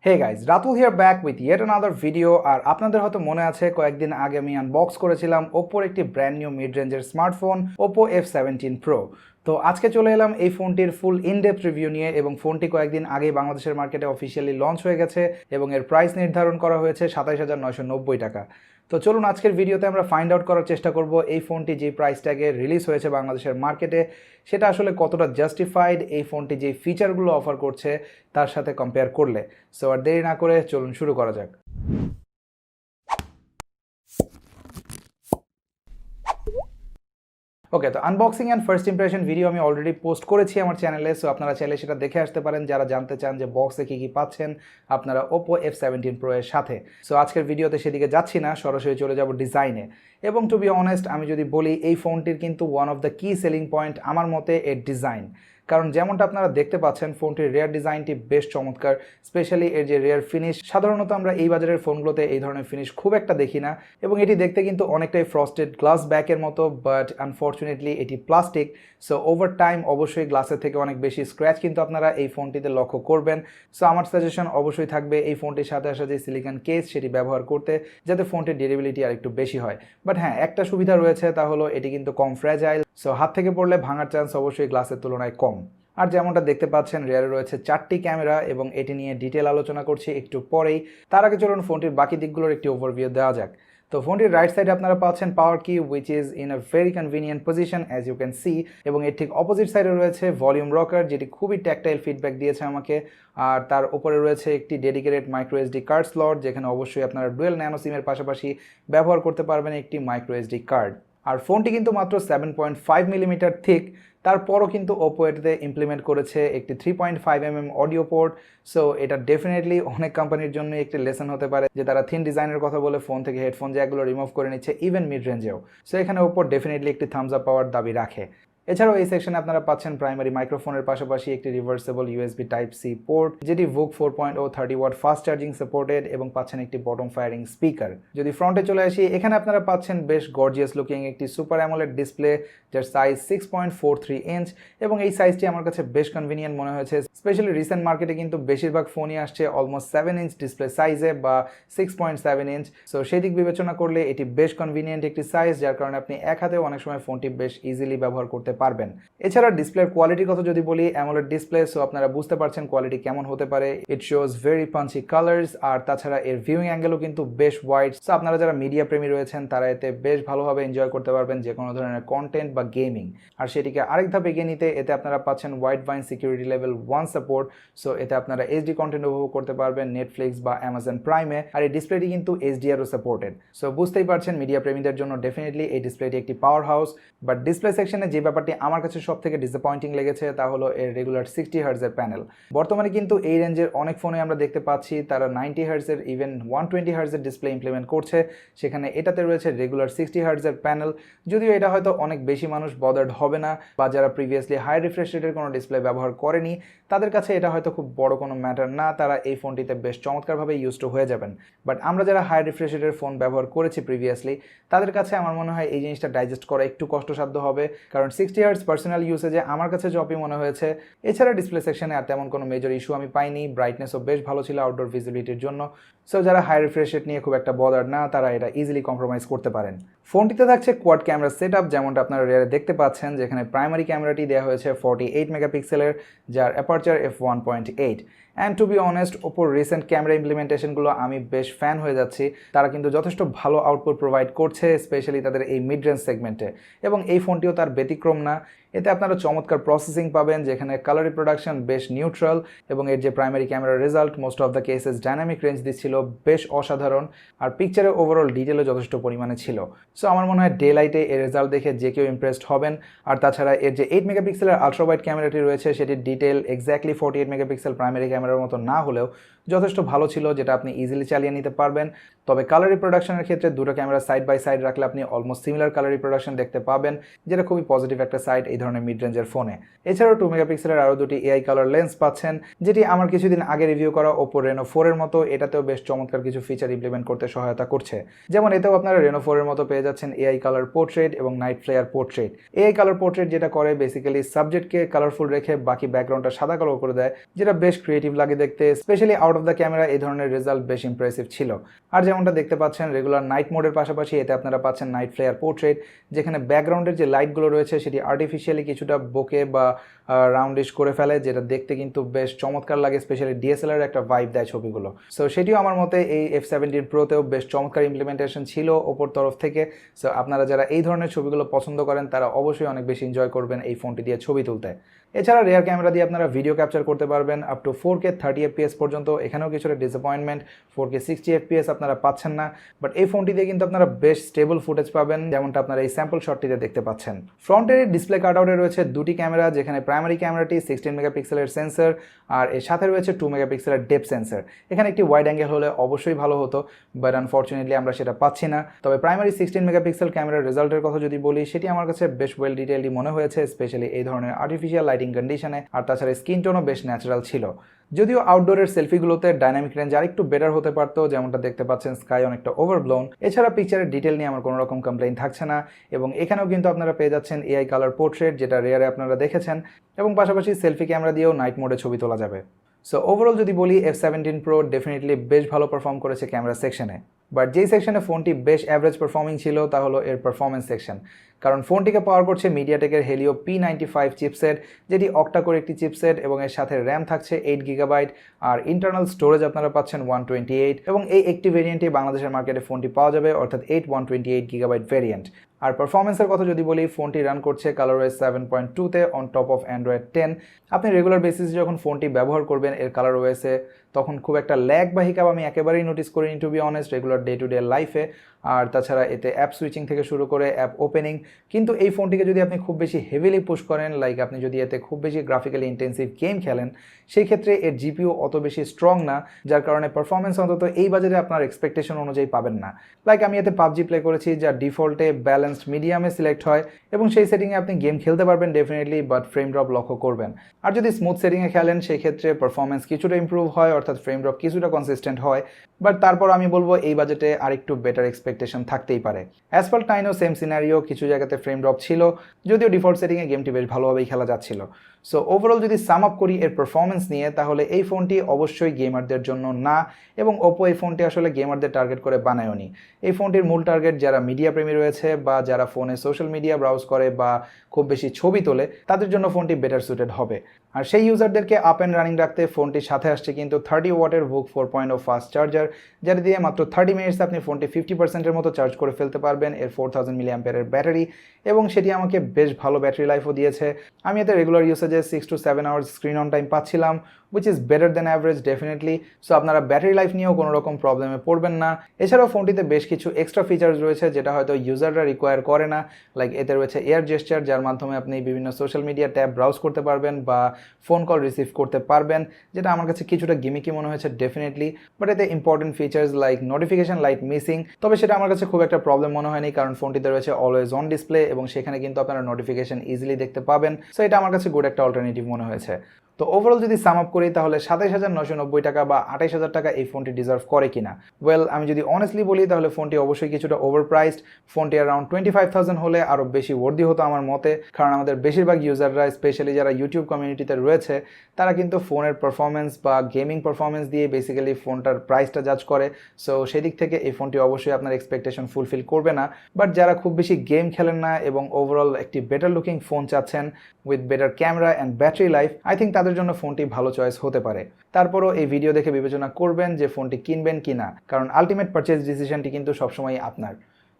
Hey guys, Ratul here back with yet another video আর আপনাদের হয়তো মনে আছে কয়েকদিন আগে আমি আনবক্স করেছিলাম ওপ্পোর একটি ব্র্যান্ড নিউ মিড রেঞ্জের স্মার্টফোন OPPO F17 Pro। তো আজকে চলে এলাম এই ফোনটির ফুল ইনডেপথ রিভিউ নিয়ে এবং ফোনটি কয়েকদিন আগেই বাংলাদেশের মার্কেটে অফিসিয়ালি লঞ্চ হয়ে গেছে এবং এর প্রাইস নির্ধারণ করা হয়েছে ২৭,৯৯০ টাকা। তো চলুন আজকের ভিডিওতে আমরা ফাইন্ড আউট করার চেষ্টা করব এই ফোনটি যে প্রাইস ট্যাগে রিলিজ হয়েছে বাংলাদেশের মার্কেটে সেটা আসলে কতটা জাস্টিফাইড এই ফোনটি যে ফিচারগুলো অফার করছে তার সাথে কম্পেয়ার করলে। সো আর দেরি না করে চলুন শুরু করা যাক। ওকে, তো unboxing and first impression video আমি অলরেডি পোস্ট করেছি আমার চ্যানেলে, সো আপনারা চাইলে সেটা দেখে আসতে পারেন যারা জানতে চান যে বক্সে কী কী পাচ্ছেন আপনারা OPPO F17 Pro এর সাথে। সো আজকের ভিডিওতে সেদিকে যাচ্ছি না, সরাসরি চলে যাব ডিজাইনে। এবং টু বি অনেস্ট আমি যদি বলি এই ফোনটির কিন্তু ওয়ান অফ দ্য কি সেলিং পয়েন্ট আমার মতে এর ডিজাইন, কারণ যেমনটা আপনারা দেখতে পাচ্ছেন ফোনটির রেয়ার ডিজাইনটি বেশ চমৎকার, স্পেশালি এর যে রেয়ার ফিনিশ। সাধারণত আমরা এই বাজারের ফোনগুলোতে এই ধরনের ফিনিশ খুব একটা দেখি না এবং এটি দেখতে কিন্তু অনেকটাই ফ্রস্টেড গ্লাস ব্যাকের মতো, বাট আনফর্চুনেটলি এটি প্লাস্টিক। সো ওভার টাইম অবশ্যই গ্লাসের থেকে অনেক বেশি স্ক্র্যাচ কিন্তু আপনারা এই ফোনটিতে লক্ষ্য করবেন। সো আমার সাজেশন অবশ্যই থাকবে এই ফোনটির সাথে আসা যে সিলিকন কেস সেটি ব্যবহার করতে, যাতে ফোনটির ডিউরেবিলিটি আর একটু বেশি হয়। বাট হ্যাঁ, একটা সুবিধা রয়েছে, তা হলো এটি কিন্তু কম ফ্র্যাজাইল, সো হাত থেকে পড়লে ভাঙার চান্স অবশ্যই গ্লাসের তুলনায় কম। আর যেমনটা দেখতে পাচ্ছেন রেয়ারে রয়েছে 4টি ক্যামেরা এবং এটি নিয়ে ডিটেল আলোচনা করছি একটু পরেই। তার আগে চলুন ফোনটির বাকি দিকগুলোর একটি ওভারভিউ দেওয়া যাক। তো ফোনটির রাইট সাইডে আপনারা পাচ্ছেন power key, which is in a very convenient position as you can see, এবং এর ঠিক অপোজিট সাইডে রয়েছে ভলিউম রকার, যেটি খুবই ট্যাকটাইল ফিডব্যাক দিয়েছে আমাকে। আর তার উপরে রয়েছে একটি dedicated micro SD card slot, যেখানে অবশ্যই আপনারা ডুয়েল ন্যানো সিমের পাশাপাশি ব্যবহার করতে পারবেন একটি মাইক্রো এসডি কার্ড। আর ফোনটি কিন্তু মাত্র 7.5 মিলিমিটার থিক, তারপরও কিন্তু ওপো এটাতে ইমপ্লিমেন্ট করেছে একটি 3.5mm অডিও পোর্ট। সো এটা ডেফিনেটলি অনেক কোম্পানির জন্য একটি লেসন হতে পারে যে তারা থিন ডিজাইনের কথা বলে ফোন থেকে হেডফোন জ্যাকগুলো রিমুভ করে নিচ্ছে ইভেন মিড রেঞ্জেও। সো এখানে ওপো ডেফিনেটলি একটি থামস আপ পাওয়ার দাবি রাখে। এছাড়াও এই সেকশনে আপনারা পাচ্ছেন প্রাইমারি মাইক্রোফোনের পাশাপাশি একটি রিভার্সেবল USB Type-C পোর্ট, যেটি VOOC 4.0 30 watt fast charging supported, এবং পাচ্ছেন একটি বটম ফায়ারিং স্পিকার। যদি ফ্রন্টে চলে আসি, এখানে আপনারা পাচ্ছেন বেশ গর্জিয়াস লুকিং একটি সুপার অ্যামোলেড ডিসপ্লে, যার সাইজ 6.43 ইঞ্চ, এবং এই সাইজটি আমার কাছে বেশ কনভিনিয়েন্ট মনে হয়েছে। স্পেশালি রিসেন্ট মার্কেটে কিন্তু বেশিরভাগ ফোনই আসছে অলমোস্ট 7 ইঞ্চ ডিসপ্লে সাইজে বা 6.7 ইঞ্চ। সো সেই দিক বিবেচনা করলে এটি বেশ কনভিনিয়েন্ট একটি সাইজ, যার কারণে আপনি এক হাতেও অনেক সময় ফোনটি বেশ ইজিলি ব্যবহার করতে পারবেন। এছাড়া ডিসপ্লের কোয়ালিটির কথা যদি বলি, অ্যামোলেড ডিসপ্লে, সো আপনারা বুঝতে পারছেন কোয়ালিটি কেমন হতে পারে। It shows very punchy colours, আর তাছাড়া এর ভিউইং অ্যাঙ্গেলও কিন্তু বেশ ওয়াইড। সো আপনারা যারা মিডিয়া প্রেমী রয়েছেন তারা এতে বেশ ভালোভাবে এনজয় করতে পারবেন যে কোনো ধরনের কন্টেন্ট বা গেমিং। আর সেটিকে আরেক ধাপ এগিয়ে নিতে এতে আপনারা পাচ্ছেন wide vine security level 1 support. So এতে আপনারা এইচডি কন্টেন্ট উপভোগ করতে পারবেন নেটফ্লিক্স বা অ্যামাজন প্রাইমে। আর এই ডিসপ্লেটি কিন্তু HDRও সাপোর্টেড। সো বুঝতেই পারছেন মিডিয়া প্রেমীদের জন্য ডেফিনেটলি এই ডিসপ্লেটি একটি পাওয়ার হাউস। বাট ডিসপ্লে সেকশনে যে ব্যাপারটি আমার কাছে সব থেকে ডিসঅ্যাপয়েন্টিং লেগেছে তা হলো এর রেগুলার 60 হার্জের প্যানেল। বর্তমানে কিন্তু এই রেঞ্জের অনেক ফোনে আমরা দেখতে পাচ্ছি তারা 90 হার্জের ইভেন 120 হার্জের ডিসপ্লে ইমপ্লিমেন্ট করছে, সেখানে এটাতে রয়েছে রেগুলার 60 হার্জের প্যানেল। যদিও এটা হয়তো অনেক বেশি মানুষ বদার্ড হবে না, বা যারা প্রিভিয়াসলি হাই রিফ্রেশ রেটের কোনো ডিসপ্লে ব্যবহার করেনি তাদের কাছে এটা হয়তো খুব বড় কোনো ম্যাটার না, তারা এই ফোনটিতে বেশ চমৎকারভাবে ইউজ টু হয়ে যাবেন। বাট আমরা যারা হাই রিফ্রেশ রেটের ফোন ব্যবহার করেছি প্রিভিয়াসলি, তাদের কাছে আমার মনে হয় এই জিনিসটা ডাইজেস্ট করা একটু কষ্টসাধ্য হবে, কারণ 60 হার্জ পার্সোনাল ইউসেজে আমার কাছে জপই মনে হয়েছে। এছাড়া ডিসপ্লে সেকশনে আর তেমন কোনো মেজর ইস্যু আমি পাইনি, ব্রাইটনেসও বেশ ভালো ছিল আউটডোর ভিজিবিলিটির জন্য। সো যারা হাই রিফ্রেশ রেট নিয়ে খুব একটা বদার্ড না তারা এটা ইজিলি কম্প্রোমাইজ করতে পারেন। ফোনটিতে থাকছে কোয়াড ক্যামেরা সেটআপ, যেমনটা আপনারা রেয়ারে দেখতে পাচ্ছেন, যেখানে প্রাইমারি ক্যামেরাটি দেওয়া হয়েছে 48 মেগাপিক্সেলের, যার aperture f1.8। And to be honest ওপোর রিসেন্ট ক্যামেরা ইমপ্লিমেন্টেশনগুলো আমি বেশ ফ্যান হয়ে যাচ্ছি। তারা কিন্তু যথেষ্ট ভালো আউটপুট প্রোভাইড করছে, স্পেশালি তাদের এই মিড রেঞ্জ সেগমেন্টে, এবং এই ফোনটিও তার ব্যতিক্রম না। এতে আপনারা চমৎকার প্রসেসিং পাবেন, যেখানে কালার রিপ্রোডাকশন বেশ নিউট্রাল, এবং এর যে প্রাইমারি ক্যামেরার result most of the cases dynamic range দিচ্ছিল বেশ অসাধারণ, আর পিকচারের ওভারঅল ডিটেলও যথেষ্ট পরিমাণে ছিল। সো আমার মনে হয় ডে লাইটে এর রেজাল্ট দেখে যে কেউ ইমপ্রেসড হবেন। আর তাছাড়া এর যে 8 মেগাপিক্সেলের আলট্রা ওয়াইড ক্যামেরাটি রয়েছে সেটির ডিটেল এক্স্যাক্টলি 48 মেগাপিক্সেল প্রাইমারি ক্যামেরার মতো না হলেও যথেষ্ট ভালো ছিল, যেটা আপনি ইজিলি চালিয়ে নিতে পারবেন। তবে কালার রিপ্রোডাকশনের ক্ষেত্রে দুটো ক্যামেরা সাইড বাই সাইড রাখলে আপনি অলমোস্ট সিমিলার কালার রিপ্রোডাকশন দেখতে পাবেন, যেটা খুবই পজিটিভ একটা সাইড এই ধরনের মিড রেঞ্জের ফোনে। এছাড়াও 2 মেগাপিক্সেলের আরও দুটি AI কালার লেন্স পাচ্ছেন, যেটি আমার কিছুদিন আগে রিভিউ করা ওপো রেনো 4 এর মতো এটাতেও বেশ চমৎকার কিছু ফিচার ইমপ্লিমেন্ট করতে সহায়তা করছে। যেমন এতেও আপনারা রেনো 4 এর মতো পেয়ে যাচ্ছেন AI কালার পোর্ট্রেট এবং night flare portrait. AI colour portrait যেটা করে বেসিক্যালি সাবজেক্টকে কালারফুল রেখে বাকি ব্যাকগ্রাউন্ডটা সাদা কালো করে দেয়, যেটা বেশ ক্রিয়েটিভ লাগে দেখতে, specially out of the camera এই ধরনের রেজাল্ট বেশ ইমপ্রেসিভ ছিল। আর যেমনটা দেখতে পাচ্ছেন রেগুলার নাইট মোডের পাশাপাশি এতে আপনারা পাচ্ছেন নাইট ফ্লেয়ার পোর্ট্রেট, যেখানে ব্যাকগ্রাউন্ডের যে লাইটগুলো রয়েছে সেটি আর্টিফিশিয়ালি কিছুটা বোকে বা রাউন্ডিশ করে ফেলে, যেটা দেখতে কিন্তু বেশ চমৎকার লাগে, স্পেশালি ডিএসএলআর একটা ভাইব দেয় ছবিগুলো। সো সেটিও আমার মতে এই F17 Proতেও বেশ চমৎকার ইমপ্লিমেন্টেশন ছিল ওপোর তরফ থেকে। সো আপনারা যারা এই ধরনের ছবিগুলো পছন্দ করেন তারা অবশ্যই অনেক বেশি এনজয় করবেন এই ফোনটি দিয়ে ছবি তুলতে। এছাড়া রিয়ার ক্যামেরা দিয়ে আপনারা ভিডিও ক্যাপচার করতে পারবেন আপ টু 4K 30 FPS পর্যন্ত। এখানেও কিছুটা ডিসঅ্যাপয়েন্টমেন্ট, 4K 60 FPS আপনারা পাচ্ছেন না, বাট এই ফোনটি দিয়ে কিন্তু আপনারা বেশ স্টেবল ফুটেজ পাবেন, যেমনটা আপনারা এই স্যাম্পল শটটিতে দেখতে পাচ্ছেন। ফ্রন্টের ডিসপ্লে কাটআউটে রয়েছে দুটি ক্যামেরা, যেখানে প্রাইমারি ক্যামেরাটি 16 মেগাপিক্সেলের সেন্সর আর এর সাথে রয়েছে 2 মেগাপিক্সেলের ডেপথ সেন্সর। এখানে একটি ওয়াইড অ্যাঙ্গেল হলে অবশ্যই ভালো হতো, বাট আনফর্চুনেটলি আমরা সেটা পাচ্ছি না। তবে প্রাইমারি 16 মেগাপিক্সেল ক্যামেরার রেজাল্টের কথা যদি বলি, সেটি আমার কাছে বেশ ওয়েল ডিটেইলডই মনে হয়েছে, স্পেশালি এই ধরনের আর্টিফিশিয়াল লাইটিং কন্ডিশনে। আর তাছাড়া স্কিন টোনও বেশ ন্যাচারাল ছিল। যদিও আউটডোরের সেলফিগুলোতে ডাইনামিক রেঞ্জ আরেকটু বেটার হতে পারতো, যেমনটা দেখতে পাচ্ছেন স্কাই অনেকটা ওভারব্লোন। এছাড়া পিকচারের ডিটেল নিয়ে আমার কোনো রকম কমপ্লেইন থাকছে না, এবং এখানেও কিন্তু আপনারা পেয়ে যাচ্ছেন এআই কালার পোর্ট্রেট, যেটা রেয়ারে আপনারা দেখেছেন, এবং পাশাপাশি সেলফি ক্যামেরা দিয়েও নাইট মোডে ছবি তোলা যাবে। সো ওভারঅল যদি বলি F17 Pro ডেফিনেটলি বেশ ভালো পারফর্ম করেছে ক্যামেরা সেকশনে, বাট যেই সেকশনে ফোনটি বেশ অ্যাভারেজ পারফর্মিং ছিল তা হলো এর পারফরমেন্স সেকশন। কারণ ফোনটিকে পাওয়ার করছে মিডিয়াটেকের হেলিও P95 চিপসেট, যেটি অক্টা কোর একটি চিপসেট, এবং এর সাথে র্যাম থাকছে 8 GB আর ইন্টারনাল স্টোরেজ আপনারা পাচ্ছেন 128, এবং এই একটি ভেরিয়েন্টে বাংলাদেশের মার্কেটে ফোনটি পাওয়া যাবে, অর্থাৎ 128 GB ভেরিয়েন্ট। আর পারফরমেন্সের কথা যদি বলি, ফোনটি রান করছে ColorOS 7.2-তে অন টপ অফ Android 10। আপনি রেগুলার বেসিসে যখন ফোনটি ব্যবহার করবেন এর ColorOS-এ, তখন খুব একটা ল্যাগ বা হিকাপ আমি একেবারেই নোটিস করিনি, to be honest, regular day to day লাইফে। আর তাছাড়া এতে অ্যাপ সুইচিং থেকে শুরু করে অ্যাপ ওপেনিং। কিন্তু এই ফোনটিকে যদি আপনি খুব বেশি হেভিলি পুশ করেন, লাইক আপনি যদি এতে খুব বেশি গ্রাফিক্যালি ইন্টেন্সিভ গেম খেলেন, সেই ক্ষেত্রে এর জিপিইউ অত বেশি স্ট্রং না, যার কারণে পারফরমেন্স অন্তত এই বাজারে আপনার এক্সপেকটেশন অনুযায়ী পাবেন না। লাইক আমি এতে পাবজি প্লে করেছি, যা ডিফল্টে ব্যালেন্সড মিডিয়ামে সিলেক্ট হয়, এবং সেই সেটিংয়ে আপনি গেম খেলতে পারবেন ডেফিনেটলি, বাট ফ্রেম ড্রপ লক্ষ্য করবেন। আর যদি স্মুথ সেটিংয়ে খেলেন সেই ক্ষেত্রে পারফরমেন্স কিছুটা ইম্প্রুভ হয়, অর্থাৎ ফ্রেম ড্রপ কিছুটা কনসিস্টেন্ট হয়, বাট তারপর আমি বলবো এই বাজেটে আরেকটু বেটার এক্সপেকটেশন থাকতেই পারে। অ্যাসফল্ট 9ও সেম সিনারিও, কিছু জায়গাতে ফ্রেম ড্রপ ছিল, যদিও ডিফল্ট সেটিংয়ে গেমটি বেশ ভালোভাবেই খেলা যাচ্ছিল। সো ওভারঅল যদি সাম আপ করি এর পারফরমেন্স নিয়ে, তাহলে এই ফোনটি অবশ্যই গেমারদের জন্য না, এবং ওপো এই ফোনটি আসলে গেমারদের টার্গেট করে বানায়নি। এই ফোনটির মূল টার্গেট যারা মিডিয়া প্রেমী রয়েছে, বা যারা ফোনে সোশ্যাল মিডিয়া ব্রাউজ করে বা খুব বেশি ছবি তোলে, তাদের জন্য ফোনটি বেটার সুটেড হবে। আর সেই ইউজারদেরকে আপ অ্যান্ড রানিং রাখতে ফোনটির সাথে আসছে কিন্তু 30 ওয়াটের VOOC 4.0 ফাস্ট চার্জার, যেটা দিয়ে মাত্র 30 মিনিটস আপনি ফোনটি 50%-এর মতো চার্জ করে ফেলতে পারবেন। এর 4000 mAh ব্যাটারি, এবং সেটি আমাকে বেশ ভালো ব্যাটারি লাইফও দিয়েছে। আমি এতে রেগুলার ইউসেজে 6 to 7 hours screen on time পাচ্ছিলাম, which is better than average definitely. So আপনারা ব্যাটারি লাইফ নিয়েও কোনো রকম প্রবলেমে পড়বেন না। এছাড়াও ফোনটিতে বেশ কিছু এক্সট্রা ফিচার্স রয়েছে যেটা হয়তো ইউজাররা রিকোয়ার করে না, লাইক এতে রয়েছে এয়ার জেস্টার, যার মাধ্যমে আপনি বিভিন্ন সোশ্যাল মিডিয়া ট্যাব ব্রাউজ করতে পারবেন বা ফোন কল রিসিভ করতে পারবেন, যেটা আমার কাছে কিছুটা গিমিকি মনে হয়েছে ডেফিনেটলি। বাট এতে important features like notification light missing, তবে সেটা আমার কাছে খুব একটা প্রবলেম মনে হয়নি, কারণ ফোনটিতে রয়েছে অলওয়েজ অন ডিসপ্লে, এবং সেখানে কিন্তু আপনারা নোটিফিকেশন ইজিলি দেখতে পাবেন। সো এটা আমার কাছে গুড একটা অল্টারনেটিভ মনে হয়েছে। তো ওভারঅল যদি সাম আপ করি, তাহলে 27,990 টাকা বা 28,000 টাকা এই ফোনটি ডিজার্ভ করে কিনা? ওয়েল, আমি যদি অনেস্টলি বলি তাহলে ফোনটি অবশ্যই কিছুটা ওভার প্রাইসড। ফোনটি অ্যারাউন্ড 25,000 হলে আরও বেশি ওয়ার্দি হতো আমার মতে, কারণ আমাদের বেশিরভাগ ইউজাররা, স্পেশালি যারা ইউটিউব কমিউনিটিতে রয়েছে, তারা কিন্তু ফোনের পারফরমেন্স বা গেমিং পারফরমেন্স দিয়ে বেসিক্যালি ফোনটার প্রাইসটা জাজ করে। সো সেদিক থেকে এই ফোনটি অবশ্যই আপনার এক্সপেকটেশন ফুলফিল করবে না। বাট যারা খুব বেশি গেম খেলেন না এবং ওভারঅল একটি বেটার লুকিং ফোন চাচ্ছেন with better camera and battery life, I think তাদের জন্য ফোনটি ভালো চয়েস হতে পারে। তারপরও এই ভিডিও দেখে বিবেচনা করবেন যে ফোনটি কিনবেন কিনা, কারণ আলটিমেট পারচেজ ডিসিশনটি কিন্তু সবসময় আপনার।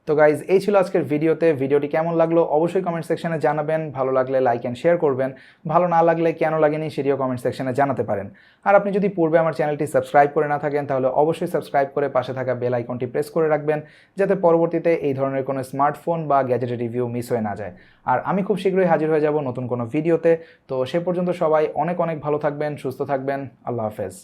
তো গাইজ, এই ছিল আজকের ভিডিওতে। ভিডিওটি কেমন লাগলো অবশ্যই কমেন্ট সেকশনে জানাবেন। ভালো লাগলে লাইক অ্যান্ড শেয়ার করবেন, ভালো না লাগলে কেন লাগেনি সেটিও কমেন্ট সেকশনে জানাতে পারেন। আর আপনি যদি পূর্বে আমার চ্যানেলটি সাবস্ক্রাইব করে না থাকেন, তাহলে অবশ্যই সাবস্ক্রাইব করে পাশে থাকা বেল আইকনটি প্রেস করে রাখবেন, যাতে পরবর্তীতে এই ধরনের কোনো স্মার্টফোন বা গ্যাজেটের রিভিউ মিস হয়ে না যায়। আর আমি খুব শীঘ্রই হাজির হয়ে যাব নতুন কোনো ভিডিওতে। তো সে পর্যন্ত সবাই অনেক অনেক ভালো থাকবেন, সুস্থ থাকবেন। আল্লাহ হাফেজ।